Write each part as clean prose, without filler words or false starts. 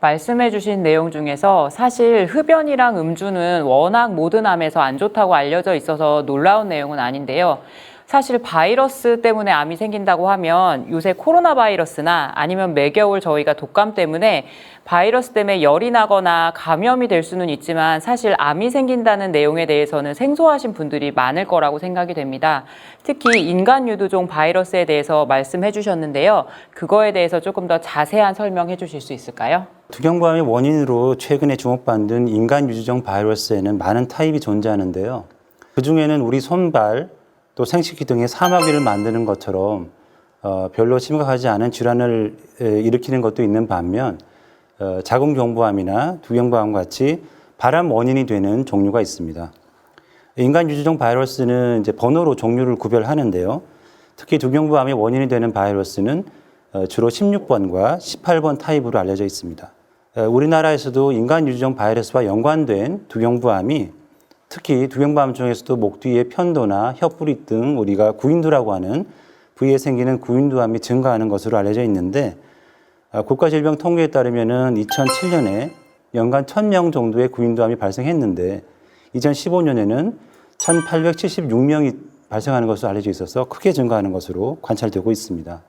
말씀해주신 내용 중에서 사실 흡연이랑 음주는 워낙 모든 암에서 안 좋다고 알려져 있어서 놀라운 내용은 아닌데요. 사실 바이러스 때문에 암이 생긴다고 하면 요새 코로나 바이러스나 아니면 매겨울 저희가 독감 때문에 바이러스 때문에 열이 나거나 감염이 될 수는 있지만 사실 암이 생긴다는 내용에 대해서는 생소하신 분들이 많을 거라고 생각이 됩니다. 특히 인간 유두종 바이러스에 대해서 말씀해 주셨는데요. 그거에 대해서 조금 더 자세한 설명해 주실 수 있을까요? 두경부암의 원인으로 최근에 주목받는 인간 유두종 바이러스에는 많은 타입이 존재하는데요. 그중에는 우리 손발, 또 생식기 등의 사마귀를 만드는 것처럼 별로 심각하지 않은 질환을 일으키는 것도 있는 반면 자궁경부암이나 두경부암 같이 발암 원인이 되는 종류가 있습니다. 인간 유두종 바이러스는 이제 번호로 종류를 구별하는데요. 특히 두경부암의 원인이 되는 바이러스는 주로 16번과 18번 타입으로 알려져 있습니다. 우리나라에서도 인간 유두종 바이러스와 연관된 두경부암이 특히 두경부암 중에서도 목 뒤의 편도나 혀뿌리 등 우리가 구인두라고 하는 부위에 생기는 구인두암이 증가하는 것으로 알려져 있는데 국가질병통계에 따르면 2007년에 연간 1000명 정도의 구인두암이 발생했는데 2015년에는 1876명이 발생하는 것으로 알려져 있어서 크게 증가하는 것으로 관찰되고 있습니다.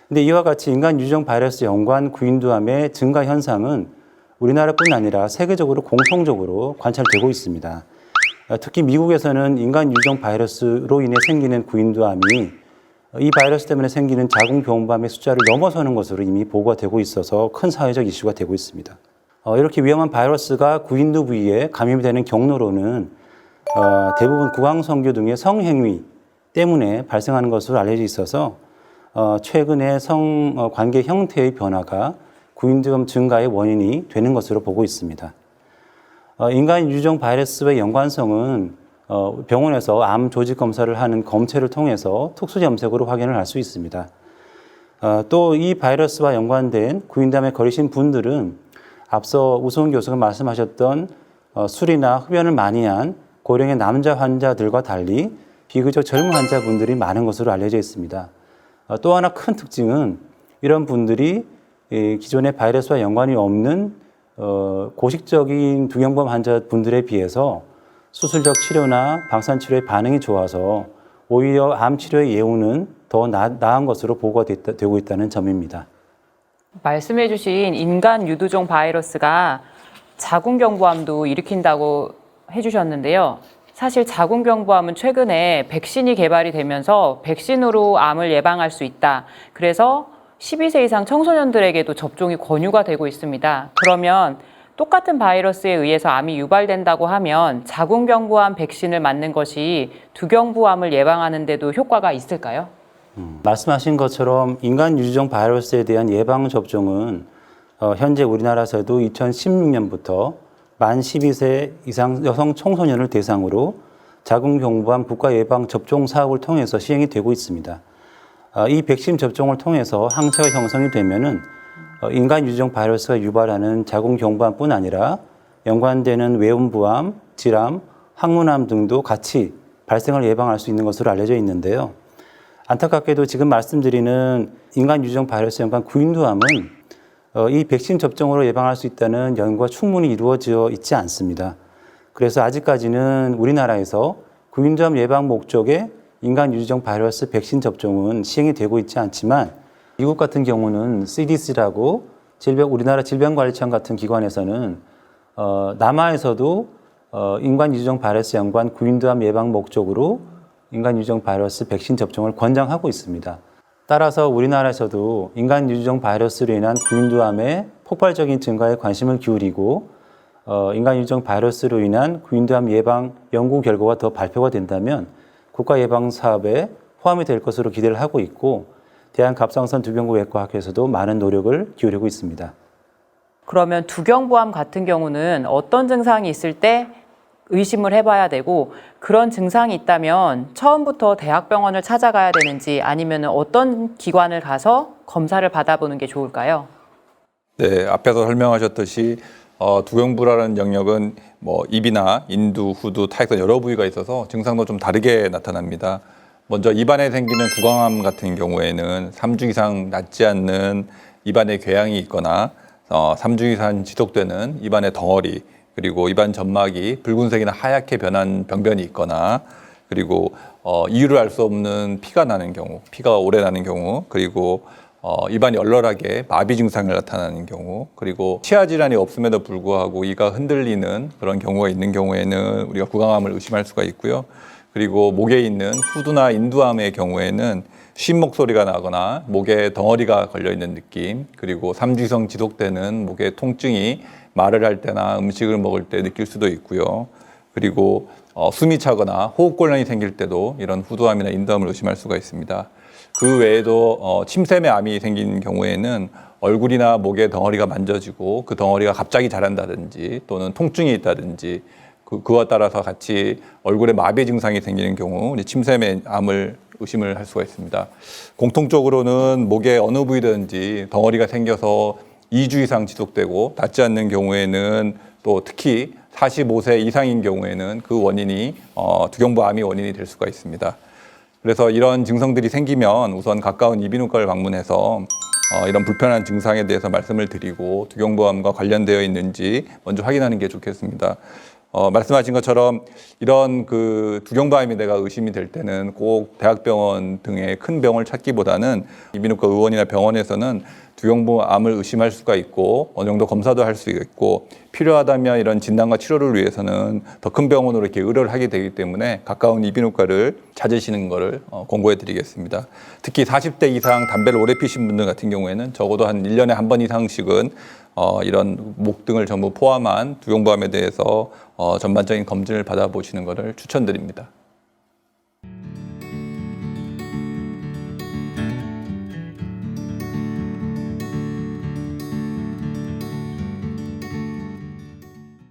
근데 이와 같이 인간 유두종 바이러스 연관 구인두암의 증가 현상은 우리나라뿐 아니라 세계적으로 공통적으로 관찰되고 있습니다. 특히 미국에서는 인간 유두종 바이러스로 인해 생기는 구인두암이 이 바이러스 때문에 생기는 자궁경부암의 숫자를 넘어서는 것으로 이미 보고가 되고 있어서 큰 사회적 이슈가 되고 있습니다. 이렇게 위험한 바이러스가 구인두 부위에 감염이 되는 경로로는 대부분 구강성교 등의 성행위 때문에 발생하는 것으로 알려져 있어서 최근에 성관계 형태의 변화가 구인두암 증가의 원인이 되는 것으로 보고 있습니다. 인간 유두종 바이러스의 연관성은 병원에서 암 조직 검사를 하는 검체를 통해서 특수 염색으로 확인을 할 수 있습니다. 또 이 바이러스와 연관된 구인두암에 걸리신 분들은 앞서 우수은 교수가 말씀하셨던 술이나 흡연을 많이 한 고령의 남자 환자들과 달리 비교적 젊은 환자분들이 많은 것으로 알려져 있습니다. 또 하나 큰 특징은 이런 분들이 기존의 바이러스와 연관이 없는 고식적인 두경부암 환자분들에 비해서 수술적 치료나 방사치료의 반응이 좋아서 오히려 암 치료의 예후는 더 나은 것으로 보고가 되고 있다는 점입니다. 말씀해 주신 인간 유두종 바이러스가 자궁경부암도 일으킨다고 해주셨는데요. 사실 자궁경부암은 최근에 백신이 개발이 되면서 백신으로 암을 예방할 수 있다. 그래서 12세 이상 청소년들에게도 접종이 권유가 되고 있습니다. 그러면 똑같은 바이러스에 의해서 암이 유발된다고 하면 자궁경부암 백신을 맞는 것이 두경부암을 예방하는 데도 효과가 있을까요? 말씀하신 것처럼 인간 유두종 바이러스에 대한 예방 접종은 현재 우리나라에서도 2016년부터 만 12세 이상 여성 청소년을 대상으로 자궁경부암 국가예방 접종 사업을 통해서 시행이 되고 있습니다. 이 백신 접종을 통해서 항체가 형성이 되면은 인간 유두종 바이러스가 유발하는 자궁경부암뿐 아니라 연관되는 외음부암, 질암, 항문암 등도 같이 발생을 예방할 수 있는 것으로 알려져 있는데요. 안타깝게도 지금 말씀드리는 인간 유두종 바이러스 연관 구인두암은 이 백신 접종으로 예방할 수 있다는 연구가 충분히 이루어져 있지 않습니다. 그래서 아직까지는 우리나라에서 구인두암 예방 목적의 인간 유두종 바이러스 백신 접종은 시행이 되고 있지 않지만 미국 같은 경우는 CDC라고 우리나라 질병관리청 같은 기관에서는 남아에서도 인간 유두종 바이러스 연관 구인두암 예방 목적으로 인간 유두종 바이러스 백신 접종을 권장하고 있습니다. 따라서 우리나라에서도 인간 유두종 바이러스로 인한 구인두암의 폭발적인 증가에 관심을 기울이고 인간 유두종 바이러스로 인한 구인두암 예방 연구 결과가 더 발표가 된다면 국가 예방 사업에 포함이 될 것으로 기대를 하고 있고 대한갑상선 두경부외과학회에서도 많은 노력을 기울이고 있습니다. 그러면 두경부암 같은 경우는 어떤 증상이 있을 때 의심을 해봐야 되고 그런 증상이 있다면 처음부터 대학병원을 찾아가야 되는지 아니면 어떤 기관을 가서 검사를 받아보는 게 좋을까요? 네, 앞에서 설명하셨듯이 두경부라는 영역은 입이나 인두, 후두, 타액선 여러 부위가 있어서 증상도 좀 다르게 나타납니다. 먼저 입안에 생기는 구강암 같은 경우에는 3주 이상 낫지 않는 입안에 궤양이 있거나 3주 이상 지속되는 입안의 덩어리, 그리고 입안 점막이 붉은색이나 하얗게 변한 병변이 있거나, 그리고 이유를 알 수 없는 피가 나는 경우, 피가 오래 나는 경우, 그리고 입안이 얼얼하게 마비 증상을 나타나는 경우, 그리고 치아 질환이 없음에도 불구하고 이가 흔들리는 그런 경우가 있는 경우에는 우리가 구강암을 의심할 수가 있고요. 그리고 목에 있는 후두나 인두암의 경우에는 쉰 목소리가 나거나 목에 덩어리가 걸려 있는 느낌, 그리고 3주 이상 지속되는 목의 통증이 말을 할 때나 음식을 먹을 때 느낄 수도 있고요. 그리고 숨이 차거나 호흡곤란이 생길 때도 이런 후두암이나 인두암을 의심할 수가 있습니다. 그 외에도 침샘에 암이 생긴 경우에는 얼굴이나 목의 덩어리가 만져지고 그 덩어리가 갑자기 자란다든지 또는 통증이 있다든지 그와 따라서 같이 얼굴에 마비 증상이 생기는 경우 침샘의 암을 의심을 할 수가 있습니다. 공통적으로는 목의 어느 부위든지 덩어리가 생겨서 2주 이상 지속되고 낫지 않는 경우에는, 또 특히 45세 이상인 경우에는 그 원인이 두경부암이 원인이 될 수가 있습니다. 그래서 이런 증상들이 생기면 우선 가까운 이비인후과를 방문해서 이런 불편한 증상에 대해서 말씀을 드리고 두경부암과 관련되어 있는지 먼저 확인하는 게 좋겠습니다. 말씀하신 것처럼 이런 그 두경부암이 내가 의심이 될 때는 꼭 대학병원 등의 큰 병을 찾기보다는 이비인후과 의원이나 병원에서는 두경부암을 의심할 수가 있고 어느 정도 검사도 할 수 있고, 필요하다면 이런 진단과 치료를 위해서는 더 큰 병원으로 이렇게 의뢰를 하게 되기 때문에 가까운 이비인후과를 찾으시는 것을 권고해 드리겠습니다. 특히 40대 이상 담배를 오래 피신 분들 같은 경우에는 적어도 한 1년에 한 번 이상씩은 이런 목 등을 전부 포함한 두경부암에 대해서 전반적인 검진을 받아보시는 것을 추천드립니다.